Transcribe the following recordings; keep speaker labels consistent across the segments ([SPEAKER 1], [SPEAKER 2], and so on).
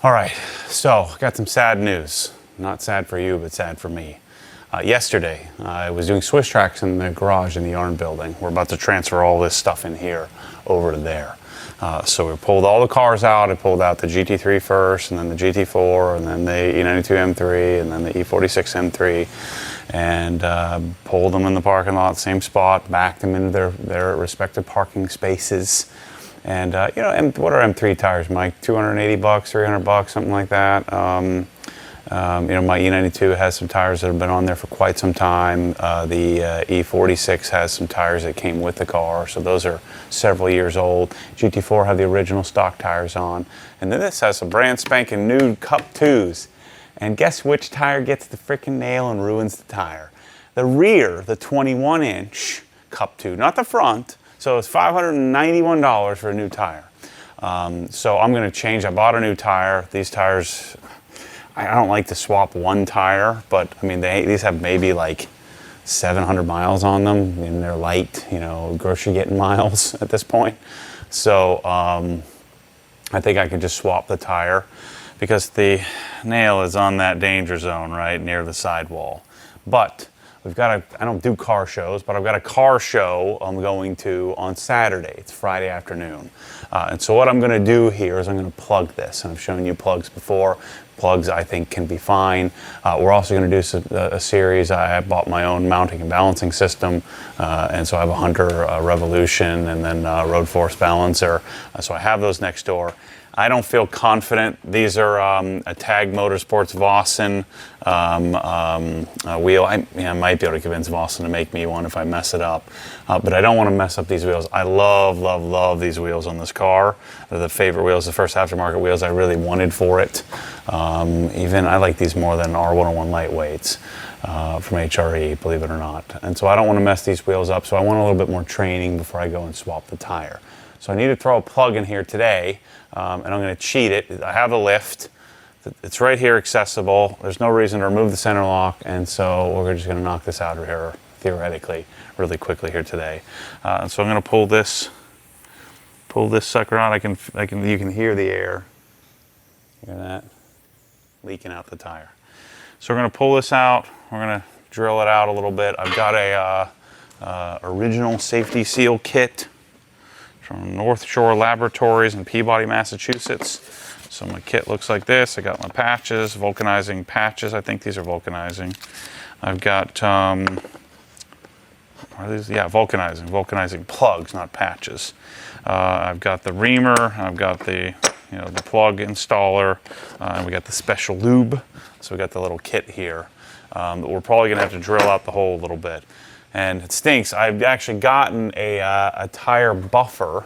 [SPEAKER 1] All right, so got some sad news. Not sad for you, but sad for me. Yesterday, I was doing Swiss tracks in the garage in the yarn building. We're about to transfer all this stuff in here over to there. So we pulled all the cars out. I pulled out the GT3 first, and then the GT4, and then the E92 M3, and then the E46 M3, and pulled them in the parking lot, same spot, backed them into their respective parking spaces. And you know, what are M3 tires, Mike? 280 bucks, 300 bucks, something like that. You know, my E92 has some tires that have been on there for quite some time. The E46 has some tires that came with the car, so those are several years old. GT4 have the original stock tires on. And then this has some brand spanking new Cup 2s. And guess which tire gets the freaking nail and ruins the tire? The rear, the 21-inch Cup 2, not the front. So it's $591 for a new tire. So I'm gonna change. I bought a new tire. These tires, I don't like to swap one tire, but I mean, these have maybe like 700 miles on them, and they're light, you know, grocery getting miles at this point. So I think I can just swap the tire because the nail is on that danger zone, right, near the sidewall. But we've got I don't do car shows, but I've got a car show I'm going to on Saturday. It's Friday afternoon. And so what I'm gonna do here is I'm gonna plug this. And I've shown you plugs before. Plugs I think can be fine. We're also gonna do a series. I bought my own mounting and balancing system. And so I have a Hunter Revolution and then Road Force Balancer. So I have those next door. I don't feel confident. These are a Tag Motorsports Vossen wheel. I might be able to convince Vossen to make me one if I mess it up. But I don't want to mess up these wheels. I love, love, love these wheels on this car. They're the favorite wheels, the first aftermarket wheels I really wanted for it. Even I like these more than R101 lightweights from HRE, believe it or not. And so I don't want to mess these wheels up, so I want a little bit more training before I go and swap the tire. So I need to throw a plug in here today, and I'm going to cheat it. I have a lift. It's right here accessible. There's no reason to remove the center lock, and so we're just going to knock this out of here, theoretically, really quickly here today. So I'm going to pull this sucker out. You can hear the air. Hear that? Leaking out the tire. So we're going to pull this out. We're going to drill it out a little bit. I've got a original safety seal kit from North Shore Laboratories in Peabody, Massachusetts. So my kit looks like this. I got my patches, vulcanizing patches. I think these are vulcanizing. I've got, are these? Yeah, vulcanizing plugs, not patches. I've got the reamer. I've got the, the plug installer, and we got the special lube. So we got the little kit here. We're probably gonna have to drill out the hole a little bit. And it stinks. I've actually gotten a tire buffer.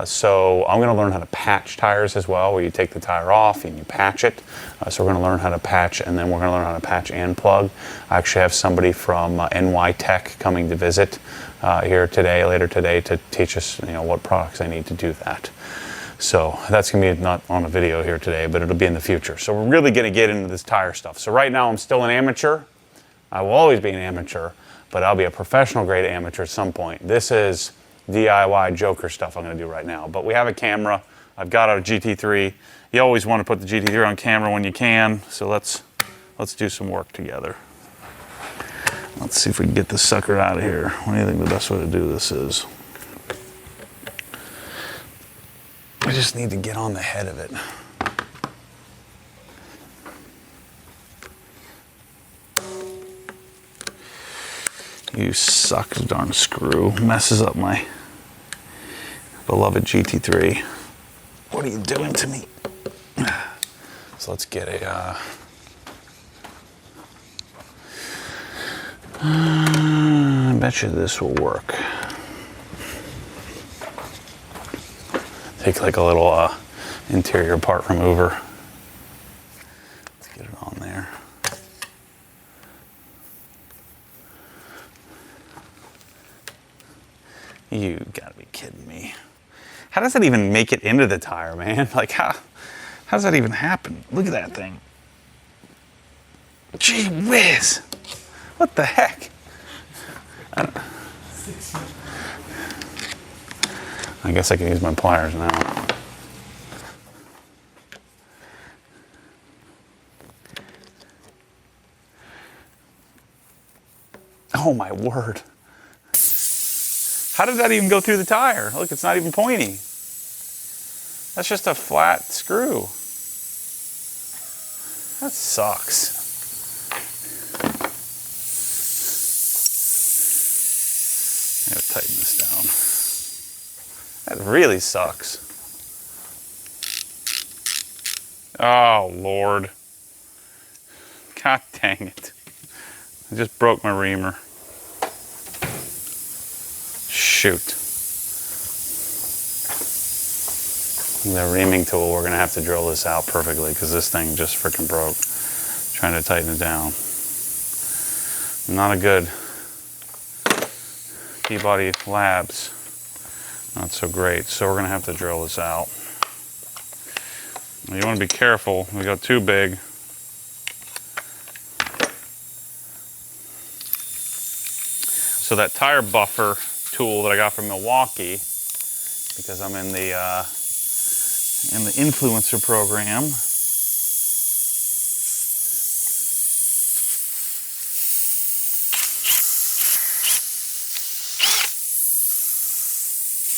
[SPEAKER 1] So I'm gonna learn how to patch tires as well, where you take the tire off and you patch it. So we're gonna learn how to patch, and then we're gonna learn how to patch and plug. I actually have somebody from NY Tech coming to visit here today, later today, to teach us, what products I need to do that. So that's gonna be not on a video here today, but it'll be in the future. So we're really gonna get into this tire stuff. So right now I'm still an amateur. I will always be an amateur, but I'll be a professional grade amateur at some point. This is DIY joker stuff I'm gonna do right now. But we have a camera. I've got a GT3. You always want to put the GT3 on camera when you can. So let's do some work together. Let's see if we can get this sucker out of here. What do you think the best way to do this is? I just need to get on the head of it. You suck, darn screw. Messes up my beloved GT3. What are you doing to me? So let's get I bet you this will work. Take like a little interior part remover. Let's get it on there. You gotta be kidding me. How does that even make it into the tire, man? Like, how does that even happen? Look at that thing. Gee whiz. What the heck? I guess I can use my pliers now. Oh my word. How did that even go through the tire? Look, it's not even pointy. That's just a flat screw. That sucks. I gotta tighten this down. That really sucks. Oh, Lord. God dang it. I just broke my reamer. Shoot. The reaming tool, we're going to have to drill this out perfectly because this thing just freaking broke. Trying to tighten it down. Not a good Key-Body Labs. Not so great. So we're going to have to drill this out. You want to be careful. We go too big. So that tire buffer tool that I got from Milwaukee, because I'm in the influencer program.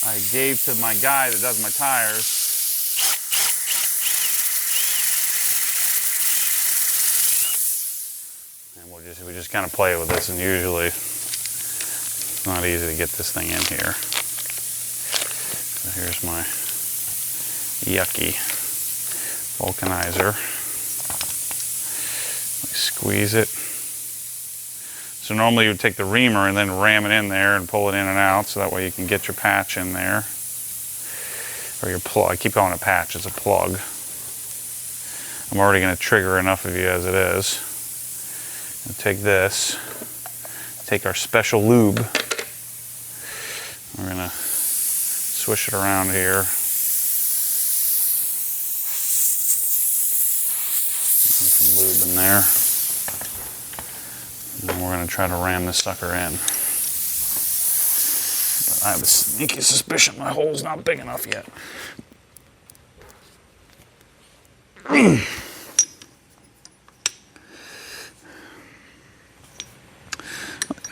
[SPEAKER 1] I gave to my guy that does my tires. And we just kind of play with this, and usually it's not easy to get this thing in here. So here's my yucky vulcanizer. Squeeze it. So normally you would take the reamer and then ram it in there and pull it in and out, so that way you can get your patch in there. Or your plug. I keep calling it a patch, it's a plug. I'm already going to trigger enough of you as it is. I'll take this, take our special lube. We're going to swish it around here. Put some lube in there. And we're going to try to ram this sucker in. But I have a sneaky suspicion my hole's not big enough yet.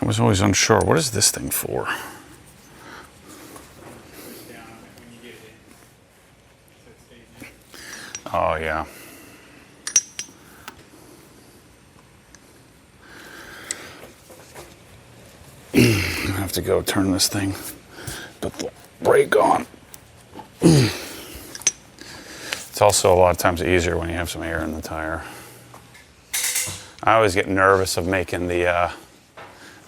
[SPEAKER 1] I was always unsure. What is this thing for? Oh, yeah. I have to go turn this thing, put the brake on. It's also a lot of times easier when you have some air in the tire. I always get nervous of making the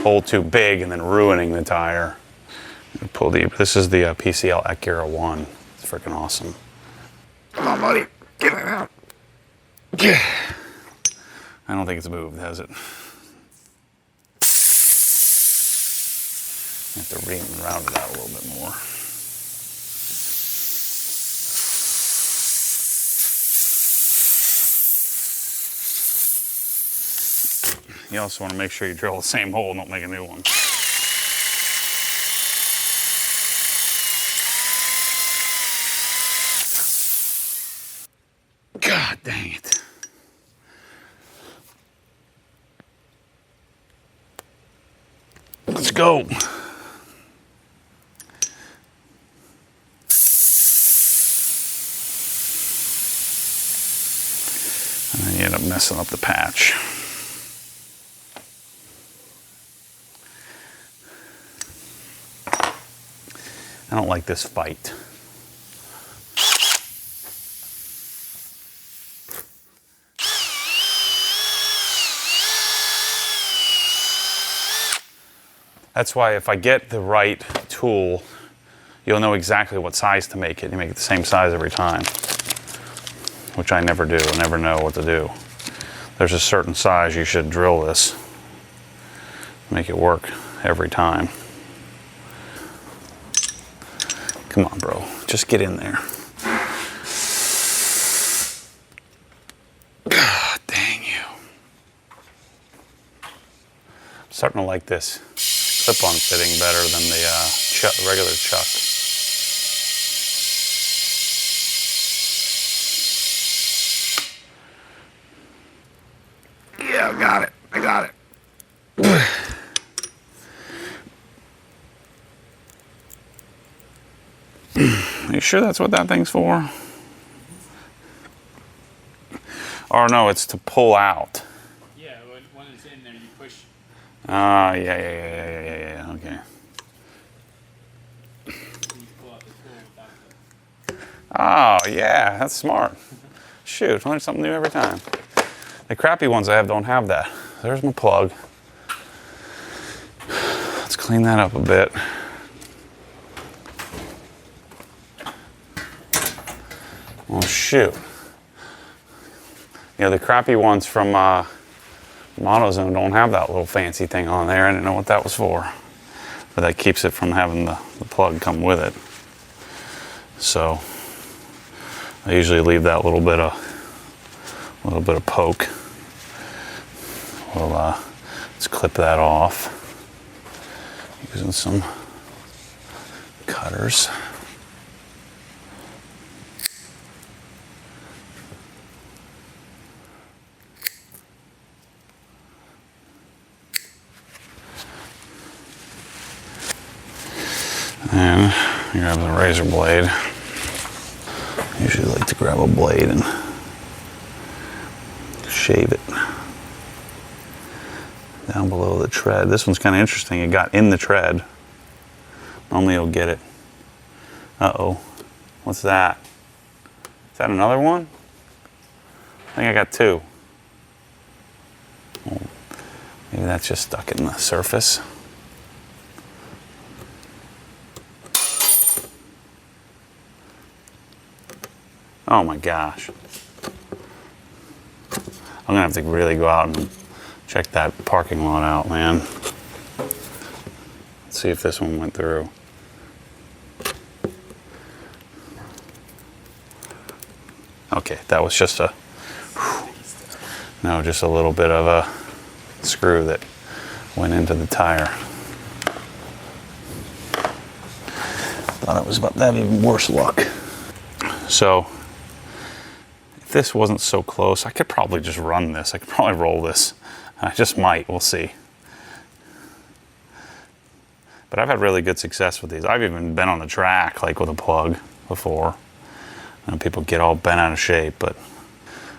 [SPEAKER 1] hole too big and then ruining the tire. Pull deep. This is the PCL Acura 1. It's freaking awesome. Come on, buddy. Get it out. I don't think it's moved, has it? I have to ream and round it out a little bit more. You also want to make sure you drill the same hole and don't make a new one. God dang it. Let's go. And then you end up messing up the patch. I don't like this fight. That's why if I get the right tool, you'll know exactly what size to make it. You make it the same size every time, which I never do. I never know what to do. There's a certain size you should drill this. Make it work every time. Come on, bro. Just get in there. God dang you. I'm starting to like this clip-on fitting better than the regular chuck. Yeah, I got it. Are you sure that's what that thing's for? Or no, it's to pull out.
[SPEAKER 2] Yeah, when it's in there, you push.
[SPEAKER 1] Ah, yeah, okay.
[SPEAKER 2] You pull out the tool without the...
[SPEAKER 1] Oh, yeah, that's smart. Shoot, learn something new every time. The crappy ones I have don't have that. There's my plug. Let's clean that up a bit. Oh, shoot. You know, the crappy ones from AutoZone don't have that little fancy thing on there. I didn't know what that was for. But that keeps it from having the plug come with it. So I usually leave that little bit of poke. We'll let's clip that off using some cutters. And grab the razor blade. I usually like to grab a blade and shave it down below the tread. This one's kind of interesting. It got in the tread. Normally you'll get it. Uh-oh. What's that? Is that another one? I think I got two. Oh, maybe that's just stuck in the surface. Oh my gosh. I'm gonna have to really go out and check that parking lot out, man. Let's see if this one went through. Okay, that was just a, no, just a little bit of a screw that went into the tire. Thought it was about to have even worse luck. So, if this wasn't so close, I could probably just run this. I could probably roll this. I just might, we'll see. But I've had really good success with these. I've even been on the track, like with a plug before. And people get all bent out of shape, but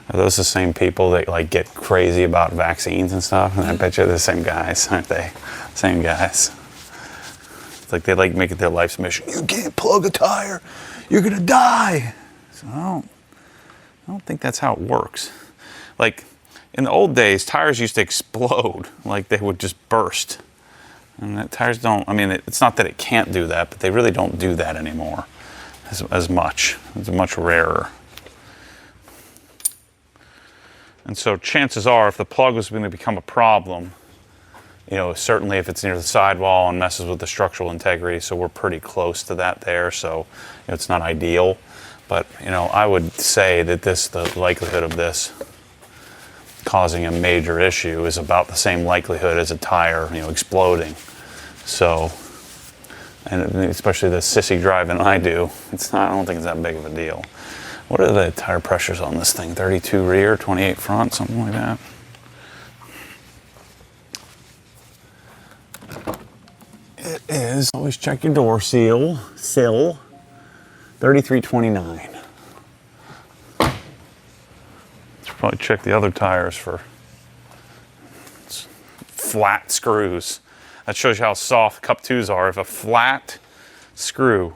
[SPEAKER 1] are those the same people that like get crazy about vaccines and stuff? And I bet you're the same guys, aren't they? Same guys. It's like they like make it their life's mission. You can't plug a tire, you're gonna die. So I don't think that's how it works. Like in the old days, tires used to explode, like they would just burst. And that tires don't, I mean, it's not that it can't do that, but they really don't do that anymore as much. It's much rarer. And so chances are, if the plug was going to become a problem, you know, certainly if it's near the sidewall and messes with the structural integrity, so we're pretty close to that there, so you know, it's not ideal. But, you know, I would say that the likelihood of this causing a major issue is about the same likelihood as a tire, you know, exploding. So, and especially the sissy driving I do, I don't think it's that big of a deal. What are the tire pressures on this thing? 32 rear, 28 front, something like that? It is, always check your door sill, 3329. Should probably check the other tires for flat screws. That shows you how soft Cup 2s are. If a flat screw,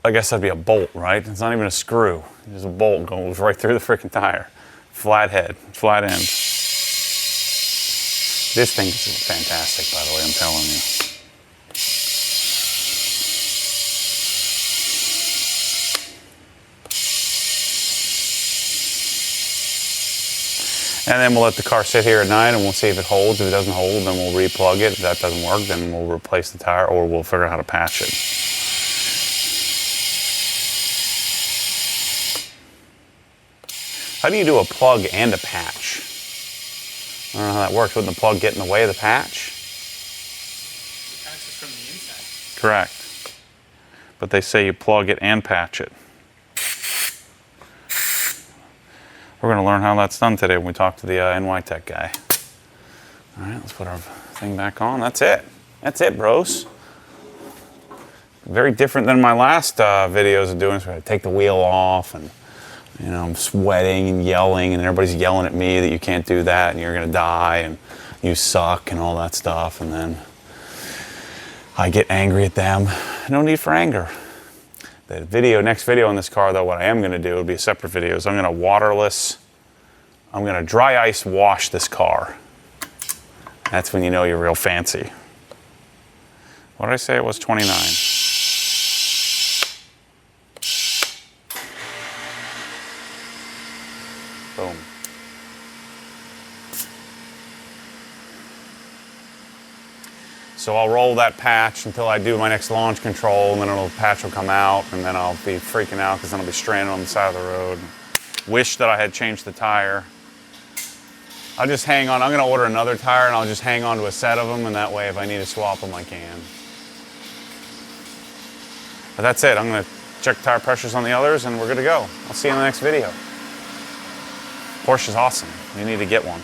[SPEAKER 1] I guess that'd be a bolt, right? It's not even a screw. It's a bolt goes right through the freaking tire. Flat head, flat end. This thing is fantastic, by the way, I'm telling you. And then we'll let the car sit here at night and we'll see if it holds. If it doesn't hold, then we'll replug it. If that doesn't work, then we'll replace the tire or we'll figure out how to patch it. How do you do a plug and a patch? I don't know how that works. Wouldn't the plug get in the way of the patch?
[SPEAKER 2] The patch is from the inside.
[SPEAKER 1] Correct. But they say you plug it and patch it. We're going to learn how that's done today when we talk to the NY Tech guy. All right, let's put our thing back on. That's it. That's it, bros. Very different than my last videos of doing this, where I take the wheel off and, you know, I'm sweating and yelling and everybody's yelling at me that you can't do that and you're gonna die and you suck and all that stuff, and then I get angry at them. No need for anger. The next video on this car though, what I am gonna do, it'll be a separate video, is I'm gonna dry ice wash this car. That's when you know you're real fancy. What did I say it was, 29? Boom. So I'll roll that patch until I do my next launch control, and then the patch will come out, and then I'll be freaking out because then I'll be stranded on the side of the road. Wish that I had changed the tire. I'll just hang on. I'm going to order another tire, and I'll just hang on to a set of them, and that way if I need to swap them, I can. But that's it. I'm going to check tire pressures on the others, and we're good to go. I'll see you in the next video. Porsche's awesome. You need to get one.